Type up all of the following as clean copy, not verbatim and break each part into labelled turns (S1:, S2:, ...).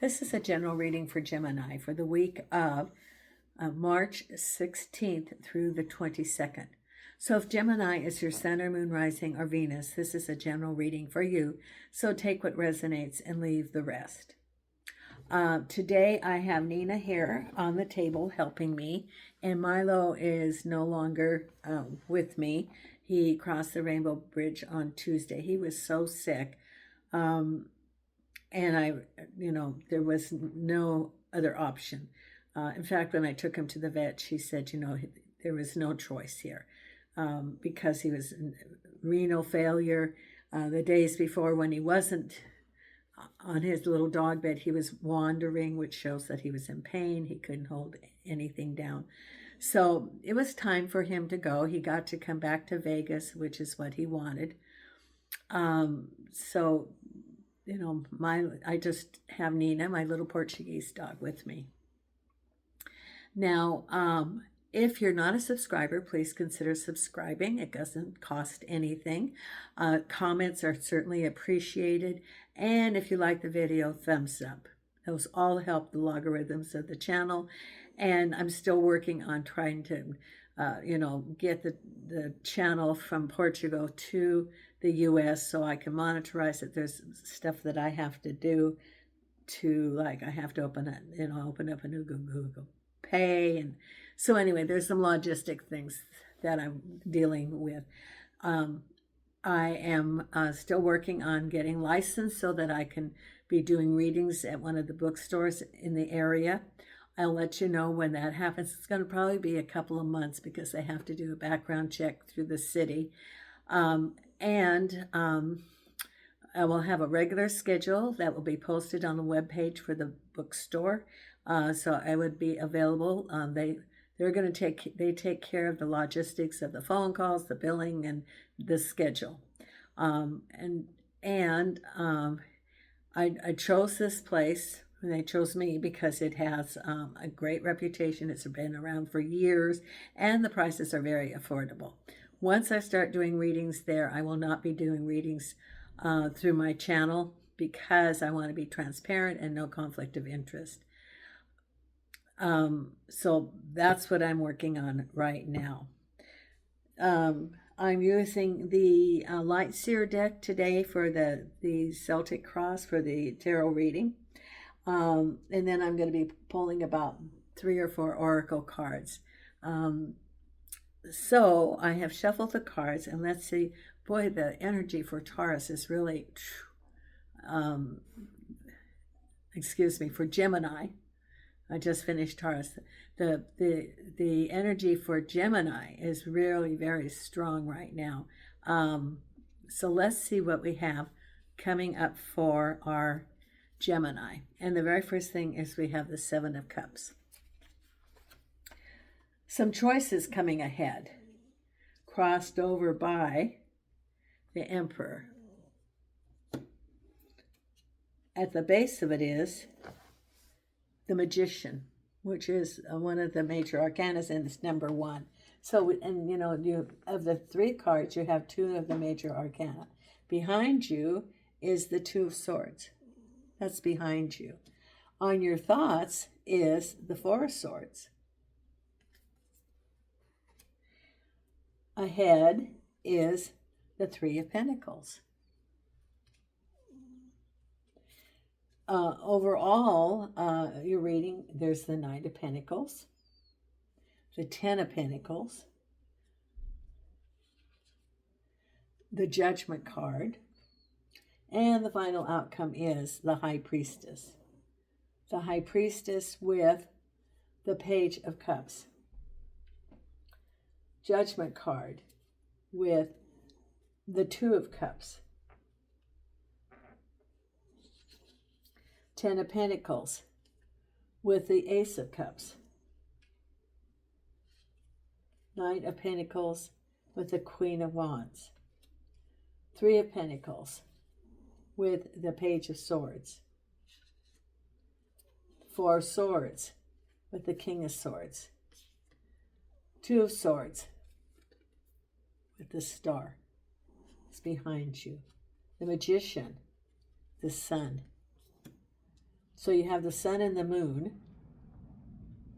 S1: This is a general reading for Gemini for the week of March 16th through the 22nd. So if Gemini is your sun or moon rising or Venus, this is a general reading for you. So take what resonates and leave the rest. Today I have Nina here on the table helping me, and Milo is no longer with me. He crossed the Rainbow Bridge on Tuesday. He was so sick. And there was no other option. In fact, when I took him to the vet, she said, there was no choice here because he was in renal failure. The days before, when he wasn't on his little dog bed, he was wandering, which shows that he was in pain. He couldn't hold anything down. So it was time for him to go. He got to come back to Vegas, which is what he wanted. I just have Nina, my little Portuguese dog, with me. Now, if you're not a subscriber, please consider subscribing. It doesn't cost anything. Comments are certainly appreciated. And if you like the video, thumbs up. Those all help the logarithms of the channel. And I'm still working on trying to, get the channel from Portugal to the U.S. so I can monetize it. There's stuff that I have to do I have to open up a new Google Pay. And so anyway, there's some logistic things that I'm dealing with. I am still working on getting licensed so that I can be doing readings at one of the bookstores in the area. I'll let you know when that happens. It's going to probably be a couple of months because they have to do a background check through the city. I will have a regular schedule that will be posted on the webpage for the bookstore. So I would be available. They're going to take care of the logistics of the phone calls, the billing, and the schedule. I chose this place. They chose me because it has a great reputation. It's been around for years, and the prices are very affordable. Once I start doing readings there, I will not be doing readings through my channel because I want to be transparent and no conflict of interest. So that's what I'm working on right now. I'm using the Light Seer deck today for the Celtic Cross for the tarot reading. And then I'm going to be pulling about 3 or 4 oracle cards. So I have shuffled the cards, and let's see. Boy, the energy for Taurus is really, for Gemini. I just finished Taurus. The energy for Gemini is really very strong right now. So let's see what we have coming up for our Gemini. And the very first thing is we have the 7 of Cups. Some choices coming ahead, crossed over by the Emperor. At the base of it is the Magician, which is one of the major arcanas, and it's number 1. So, and you of the 3 cards, you have 2 of the major arcana. Behind you is the 2 of Swords. That's behind you. On your thoughts is the 4 of Swords. Ahead is the 3 of Pentacles. Overall, you're reading, there's the 9 of Pentacles, the 10 of Pentacles, the Judgment card, and the final outcome is the High Priestess. The High Priestess with the Page of Cups. Judgment card with the 2 of Cups. 10 of Pentacles with the Ace of Cups. 9 of Pentacles with the Queen of Wands. 3 of Pentacles with the Page of Swords. 4 of Swords with the King of Swords. 2 of Swords with the Star. It's behind you. The Magician, the Sun. So you have the sun and the moon.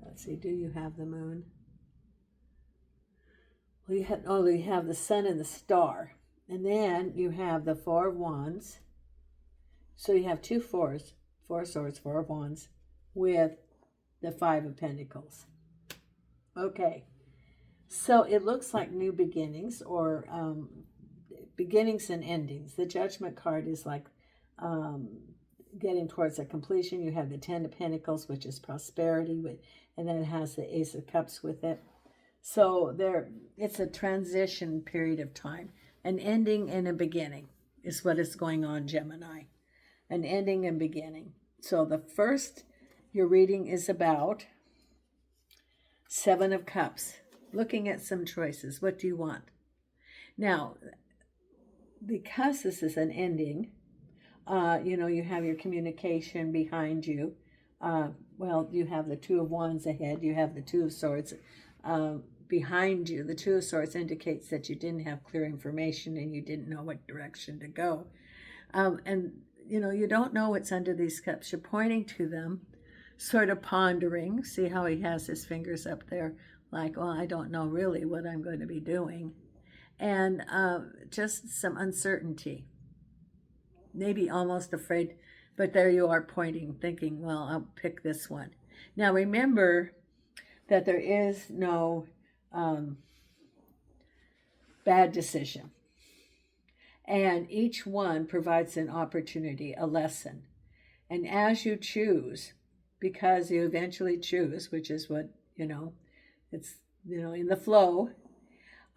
S1: Let's see, do you have the moon? Well, you have the sun and the star. And then you have the Four of Wands. So you have two fours, Four of Swords, Four of Wands, with the Five of Pentacles. Okay, so it looks like new beginnings, or beginnings and endings. The Judgment card is like getting towards a completion. You have the Ten of Pentacles, which is prosperity, and then it has the Ace of Cups with it. So it's a transition period of time. An ending and a beginning is what is going on, Gemini. An ending and beginning. So the first your reading is about Seven of Cups. Looking at some choices. What do you want? Now, because this is an ending, you have your communication behind you. Well, you have the Two of Wands ahead. You have the Two of Swords behind you. The Two of Swords indicates that you didn't have clear information and you didn't know what direction to go. And, you don't know what's under these cups. You're pointing to them, sort of pondering. See how he has his fingers up there, like, well, I don't know really what I'm going to be doing. And just some uncertainty. Maybe almost afraid, but there you are pointing, thinking, well, I'll pick this one. Now remember that there is no bad decision. And each one provides an opportunity, a lesson. And as you choose, because you eventually choose, which is what, it's, in the flow,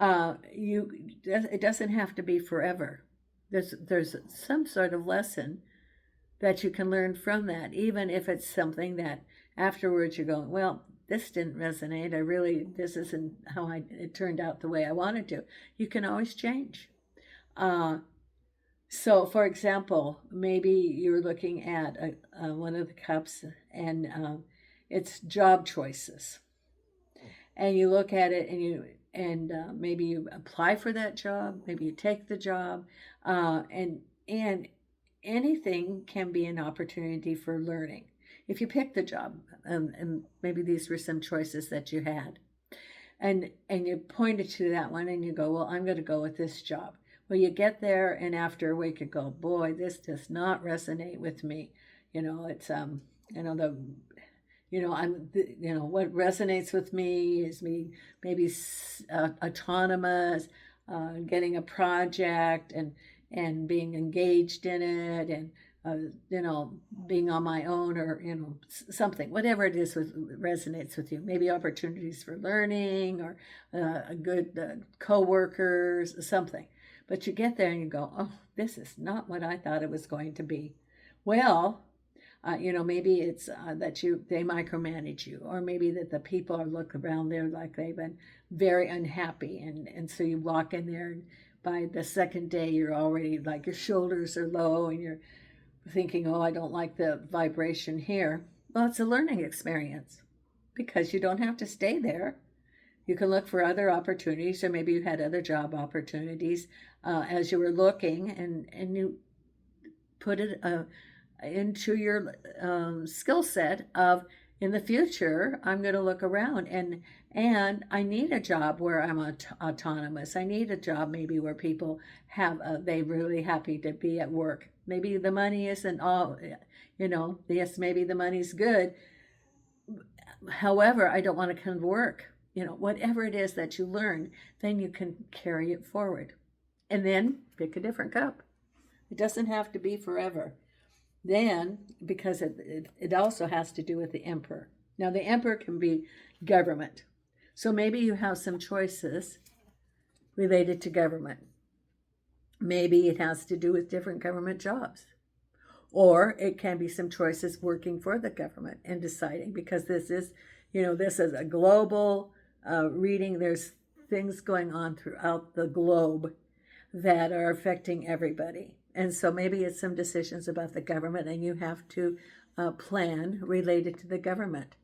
S1: it doesn't have to be forever. There's some sort of lesson that you can learn from that, even if it's something that afterwards you're going, well, this didn't resonate. This isn't how it turned out the way I wanted to. You can always change. So, for example, maybe you're looking at one of the cups, and it's job choices. And you look at it, and maybe you apply for that job, maybe you take the job, and anything can be an opportunity for learning. If you pick the job, and maybe these were some choices that you had, and you pointed to that one, and you go, well, I'm going to go with this job. Well, you get there, and after a week you go, boy, this does not resonate with me. It's what resonates with me is me maybe autonomous, getting a project and being engaged in it, and being on my own, or something, whatever it is resonates with you. Maybe opportunities for learning, or a good co-workers, something. But you get there and you go, oh, this is not what I thought it was going to be. Well, maybe it's that they micromanage you, or maybe that the people look around there like they've been very unhappy, and so you walk in there, and by the second day you're already like your shoulders are low, and you're thinking, oh, I don't like the vibration here. Well, it's a learning experience, because you don't have to stay there. You can look for other opportunities, or maybe you had other job opportunities as you were looking, and you put it into your skill set of, in the future, I'm going to look around, and I need a job where I'm autonomous. I need a job maybe where people they're really happy to be at work. Maybe the money isn't all, yes, maybe the money's good. However, I don't want to come to work. Whatever it is that you learn, then you can carry it forward. And then pick a different cup. It doesn't have to be forever. Then, because it also has to do with the Emperor. Now, the Emperor can be government. So maybe you have some choices related to government. Maybe it has to do with different government jobs. Or it can be some choices working for the government and deciding, because this is a global reading. There's things going on throughout the globe that are affecting everybody. And so maybe it's some decisions about the government, and you have to plan related to the government.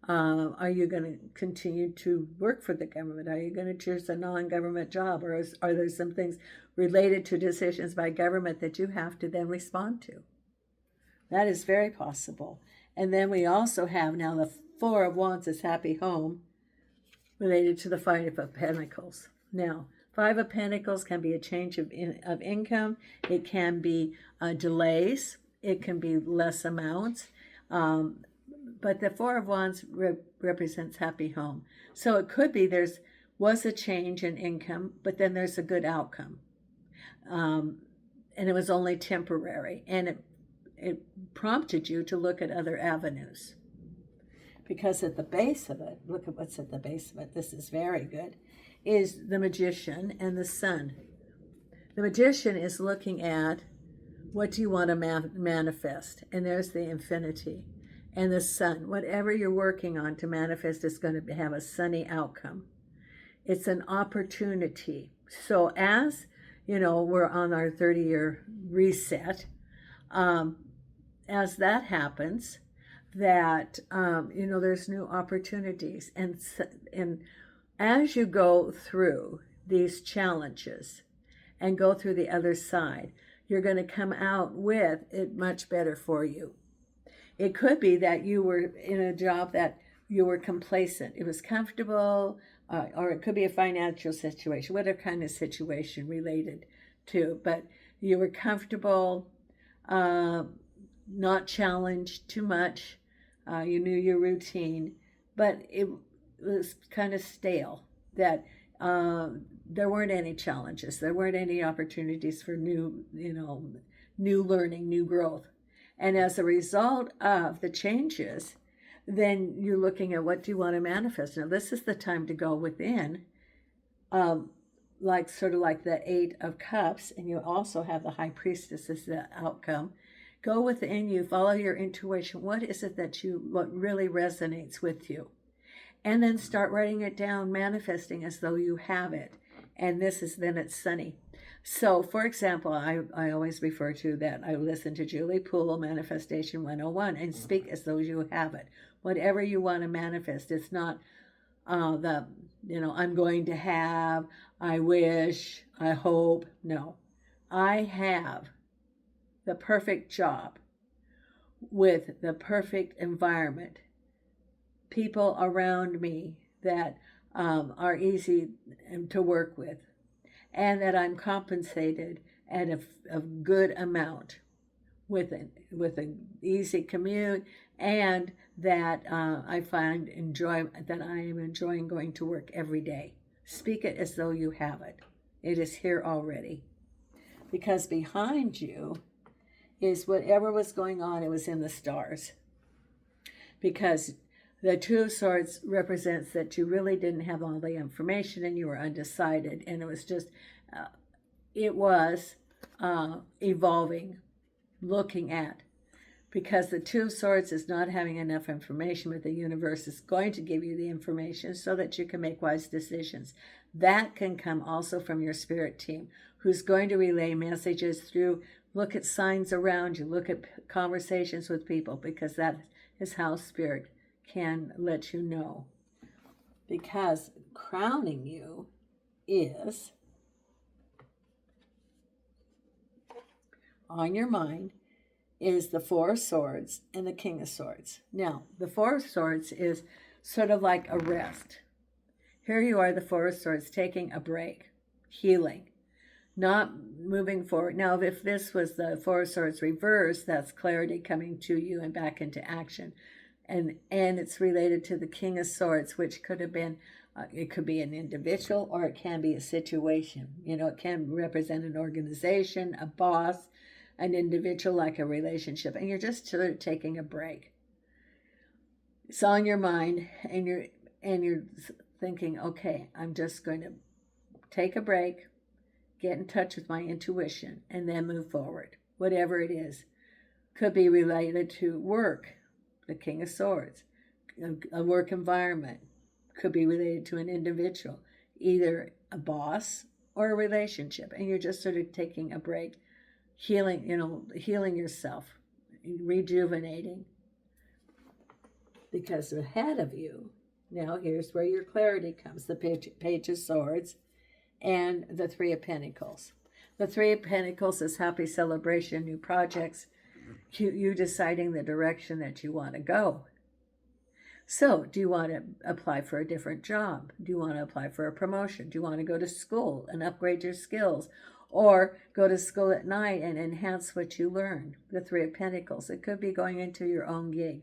S1: Are you going to continue to work for the government? Are you going to choose a non-government job? Or are there some things related to decisions by government that you have to then respond to? That is very possible. And then we also have now the Four of Wands is happy home, related to the Five of Pentacles. Now, Five of Pentacles can be a change of income. It can be delays. It can be less amounts. But the Four of Wands represents happy home. So it could be was a change in income, but then there's a good outcome. And it was only temporary. And it prompted you to look at other avenues. Because at the base of it, look at what's at the base of it, this is very good, is the Magician and the Sun. The Magician is looking at what do you want to manifest, and there's the Infinity. And the Sun, whatever you're working on to manifest is going to have a sunny outcome. It's an opportunity. So as, we're on our 30-year reset, as that happens, that there's new opportunities, and as you go through these challenges and go through the other side, you're going to come out with it much better for you. It could be that you were in a job that you were complacent, it was comfortable, or it could be a financial situation, whatever kind of situation related to, but you were comfortable, not challenged too much. You knew your routine, but it was kind of stale, that there weren't any challenges. There weren't any opportunities for new learning, new growth. And as a result of the changes, then you're looking at what do you want to manifest. Now, this is the time to go within, sort of like the Eight of Cups, and you also have the High Priestess as the outcome. Go within you, follow your intuition. What is it what really resonates with you? And then start writing it down, manifesting as though you have it. And then it's sunny. So, for example, I always refer to that. I listen to Julie Poole, Manifestation 101, and speak as though you have it. Whatever you want to manifest, it's not I'm going to have, I wish, I hope. No, I have the perfect job with the perfect environment, people around me that are easy to work with, and that I'm compensated at a good amount with an easy commute, and that I find that I am enjoying going to work every day. Speak it as though you have it. It is here already. Because behind you is whatever was going on, it was in the stars. Because the Two of Swords represents that you really didn't have all the information and you were undecided, and it was just, evolving, looking at. Because the Two of Swords is not having enough information, but the universe is going to give you the information so that you can make wise decisions. That can come also from your spirit team, who's going to relay messages through. Look at signs around you, look at conversations with people, because that is how spirit can let you know. Because crowning you is on your mind is the Four of Swords and the King of Swords. Now, the Four of Swords is sort of like a rest. Here you are, the Four of Swords, taking a break, healing, not moving forward. Now, if this was the Four of Swords reversed, that's clarity coming to you and back into action. And it's related to the King of Swords, which could have been, it could be an individual or it can be a situation. It can represent an organization, a boss, an individual, like a relationship. And you're just sort of taking a break. It's on your mind, and you're thinking, okay, I'm just going to take a break, get in touch with my intuition, and then move forward. Whatever it is. Could be related to work, the King of Swords, a work environment. Could be related to an individual, either a boss or a relationship. And you're just sort of taking a break, healing yourself, rejuvenating. Because ahead of you, now here's where your clarity comes, the Page of Swords and the Three of Pentacles. The Three of Pentacles is happy celebration, new projects, you deciding the direction that you want to go. So, do you want to apply for a different job? Do you want to apply for a promotion? Do you want to go to school and upgrade your skills? Or go to school at night and enhance what you learn? The Three of Pentacles. It could be going into your own gig.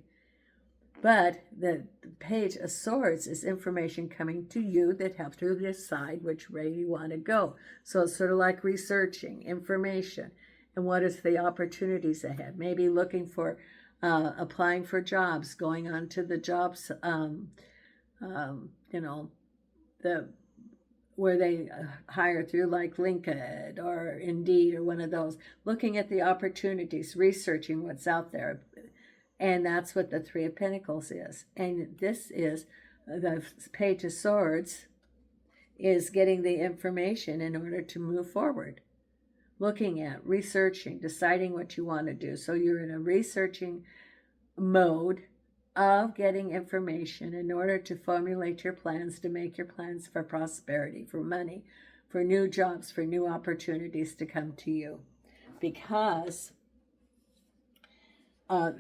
S1: But the Page of Swords is information coming to you that helps you decide which way you want to go. So it's sort of like researching information and what is the opportunities ahead. Maybe looking for, applying for jobs, going on to the jobs, you know, where they hire through like LinkedIn or Indeed or one of those. Looking at the opportunities, researching what's out there. And that's what the Three of Pentacles is. And this is the Page of Swords is getting the information in order to move forward. Looking at, researching, deciding what you want to do. So you're in a researching mode of getting information in order to formulate your plans, to make your plans for prosperity, for money, for new jobs, for new opportunities to come to you. Because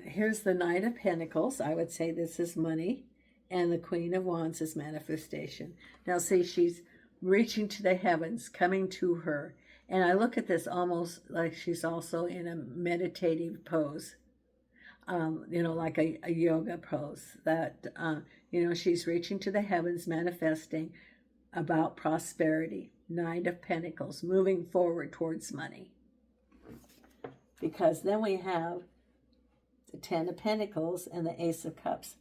S1: here's the Knight of Pentacles. I would say this is money. And the Queen of Wands is manifestation. Now see, she's reaching to the heavens, coming to her. And I look at this almost like she's also in a meditative pose. You know, like a yoga pose. That, you know, she's reaching to the heavens, manifesting about prosperity. Knight of Pentacles, moving forward towards money. Because then we have the Ten of Pentacles and the Ace of Cups.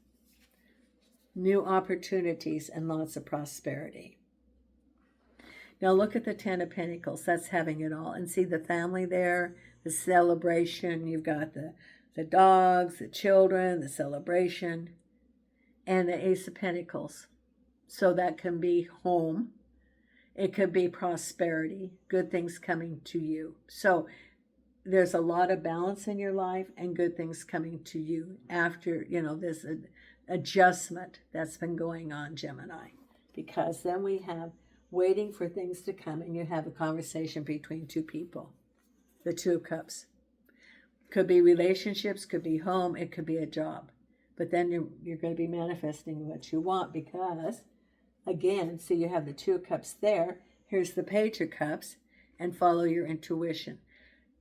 S1: New opportunities and lots of prosperity. Now look at the Ten of Pentacles. That's having it all. And see the family there, the celebration. You've got the dogs, the children, the celebration, and the Ace of Pentacles. So that can be home. It could be prosperity, good things coming to you. So there's a lot of balance in your life and good things coming to you after, you know, this adjustment that's been going on, Gemini. Because then we have waiting for things to come, and you have a conversation between two people. The Two of Cups. Could be relationships, could be home, it could be a job. But then you're going to be manifesting what you want because, again, so you have the Two of Cups there. Here's the Page of Cups, and follow your intuition.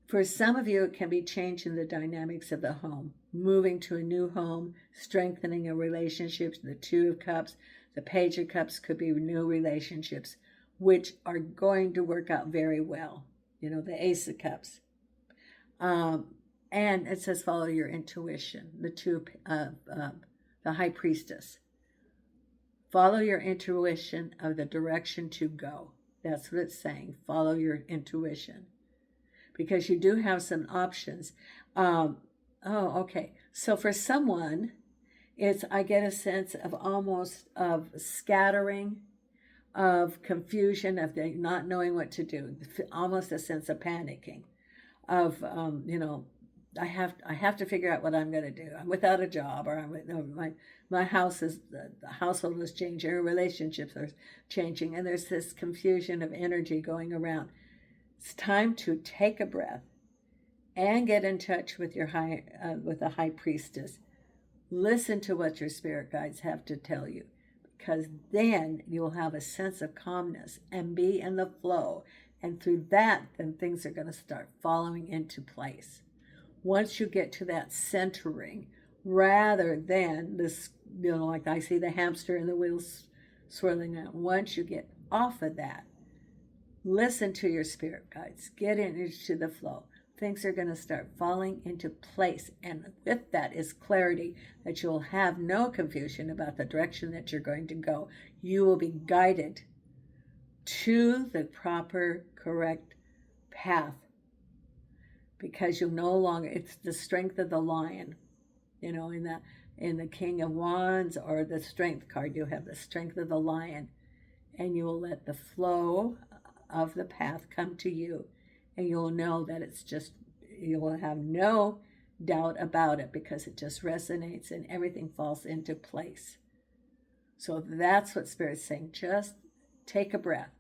S1: For some of you, it can be changing the dynamics of the home, moving to a new home, strengthening a relationship. The Two of Cups, the Page of Cups could be new relationships, which are going to work out very well. You know, the Ace of Cups. And it says follow your intuition. The High Priestess. Follow your intuition of the direction to go. That's what it's saying. Follow your intuition. Because you do have some options. Okay. So for someone, I get a sense of almost of scattering, of confusion, of not knowing what to do, almost a sense of panicking, of, you know, I have to figure out what I'm going to do. I'm without a job, or my house is, the household is changing, or relationships are changing, and there's this confusion of energy going around. It's time to take a breath and get in touch with your with the High Priestess. Listen to what your spirit guides have to tell you, because then you'll have a sense of calmness and be in the flow. And through that, then things are going to start falling into place. Once you get to that centering, rather than this, you know, like I see the hamster and the wheels swirling around. Once you get off of that, listen to your spirit guides. Get into the flow. Things are going to start falling into place. And with that is clarity, that you'll have no confusion about the direction that you're going to go. You will be guided to the proper, correct path. Because you'll no longer, it's the strength of the lion. You know, in the King of Wands or the Strength card, you have the strength of the lion. And you will let the flow of the path come to you. And you'll know that it's just, you will have no doubt about it because it just resonates and everything falls into place. So that's what Spirit's saying. Just take a breath.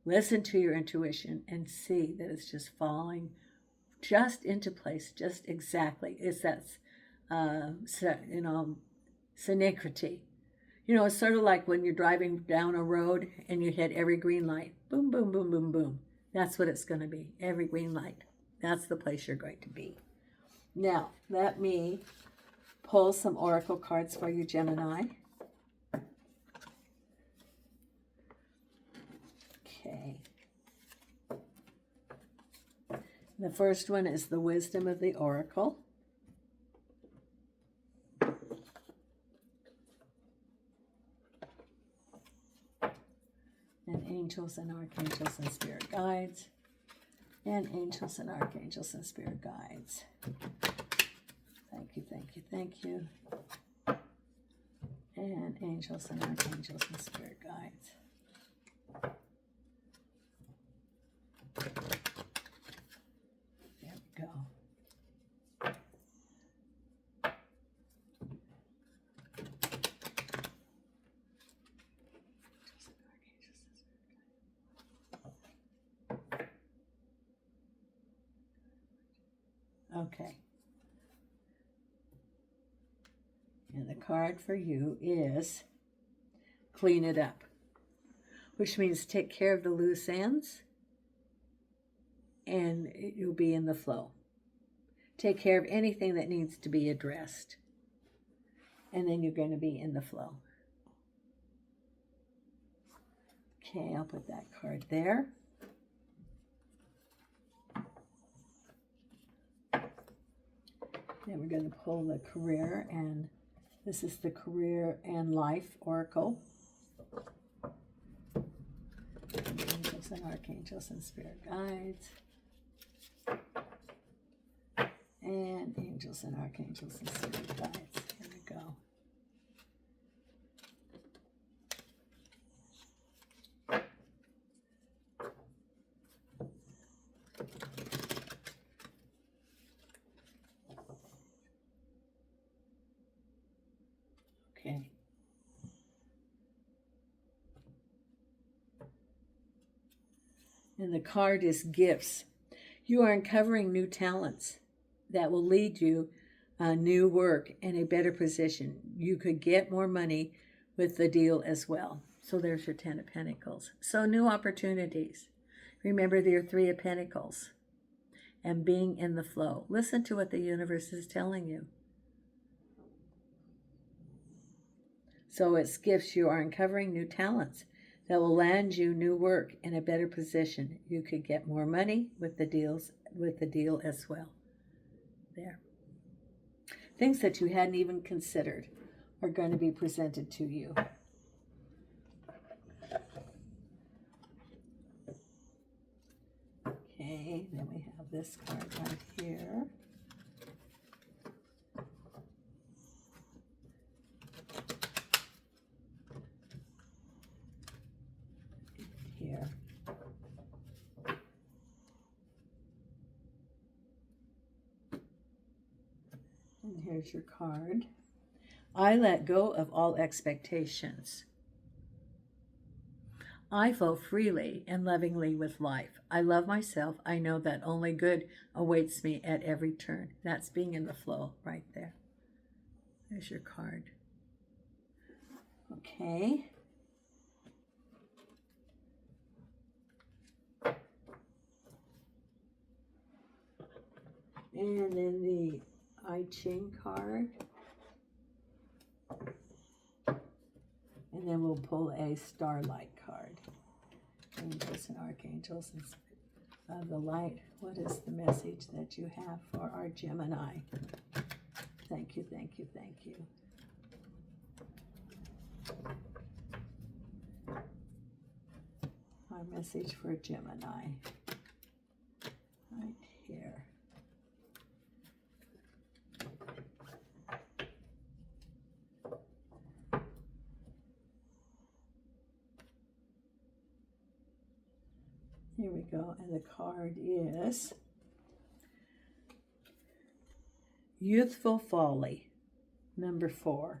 S1: Listen to your intuition and see that it's just falling just into place, just exactly. It's that, synchronicity. It's sort of like when you're driving down a road and you hit every green light. Boom, boom, boom, boom, boom. That's what it's going to be. Every green light. That's the place you're going to be. Now, let me pull some oracle cards for you, Gemini. Okay. The first one is the wisdom of the oracle. And angels and archangels and spirit guides. And angels and archangels and spirit guides. Thank you, thank you, thank you. And angels and archangels and spirit guides. There we go. Okay. And the card for you is clean it up, which means take care of the loose ends and you'll be in the flow. Take care of anything that needs to be addressed, and then you're going to be in the flow. Okay, I'll put that card there. Then we're going to pull the career, and this is the career and life oracle. Angels and archangels and spirit guides. And angels and archangels and spirit guides. Here we go. Okay. And the card is gifts. You are uncovering new talents that will lead you new work and a better position. You could get more money with the deal as well. So there's your 10 of Pentacles. So new opportunities. Remember your 3 of Pentacles and being in the flow. Listen to what the universe is telling you. So it's gifts. You are uncovering new talents that will land you new work in a better position. You could get more money with the deal as well. There. Things that you hadn't even considered are going to be presented to you. Okay, then we have this card right here. Here. And here's your card. I let go of all expectations. I flow freely and lovingly with life. I love myself. I know that only good awaits me at every turn. That's being in the flow right there. There's your card. Okay. And then the I Ching card. And then we'll pull a starlight card. Angels and archangels of the light. What is the message that you have for our Gemini? Thank you, thank you, thank you. Our message for Gemini. Right here. Here we go, and the card is Youthful Folly, number 4.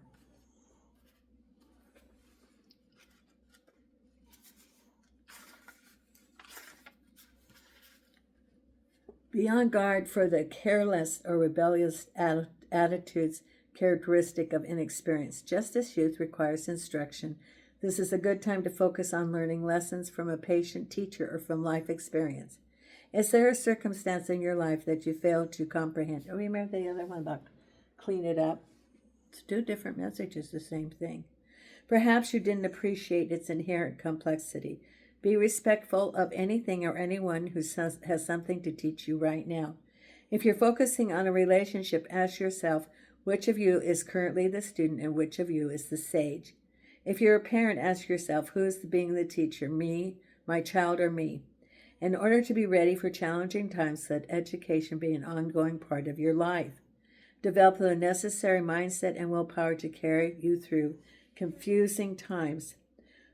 S1: Be on guard for the careless or rebellious attitudes characteristic of inexperience. Just as youth requires instruction, this is a good time to focus on learning lessons from a patient teacher or from life experience. Is there a circumstance in your life that you failed to comprehend? Oh, remember the other one about clean it up? It's two different messages, the same thing. Perhaps you didn't appreciate its inherent complexity. Be respectful of anything or anyone who has something to teach you right now. If you're focusing on a relationship, ask yourself, which of you is currently the student and which of you is the sage? If you're a parent, ask yourself, who is being the teacher, me, my child, or me? In order to be ready for challenging times, let education be an ongoing part of your life. Develop the necessary mindset and willpower to carry you through confusing times.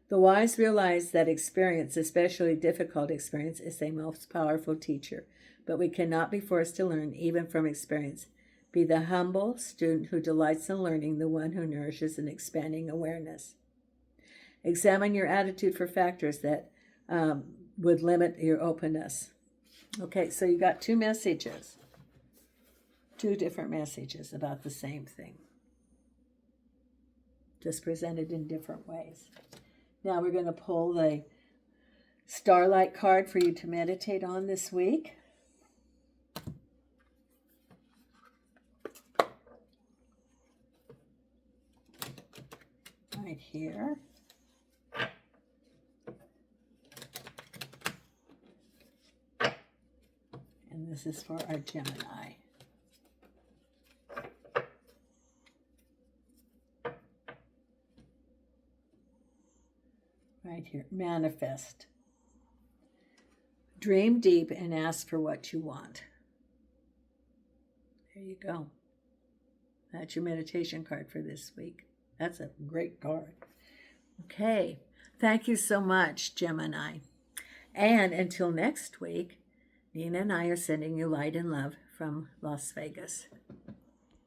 S1: The wise realize that experience, especially difficult experience, is a most powerful teacher, but we cannot be forced to learn even from experience. Be the humble student who delights in learning, the one who nourishes an expanding awareness. Examine your attitude for factors that would limit your openness. Okay, so you got two messages, two different messages about the same thing, just presented in different ways. Now we're going to pull the Starlight card for you to meditate on this week. Right here. And this is for our Gemini. Right here, manifest. Dream deep and ask for what you want. There you go. That's your meditation card for this week. That's a great card. Okay. Thank you so much, Gemini. And until next week, Nina and I are sending you light and love from Las Vegas.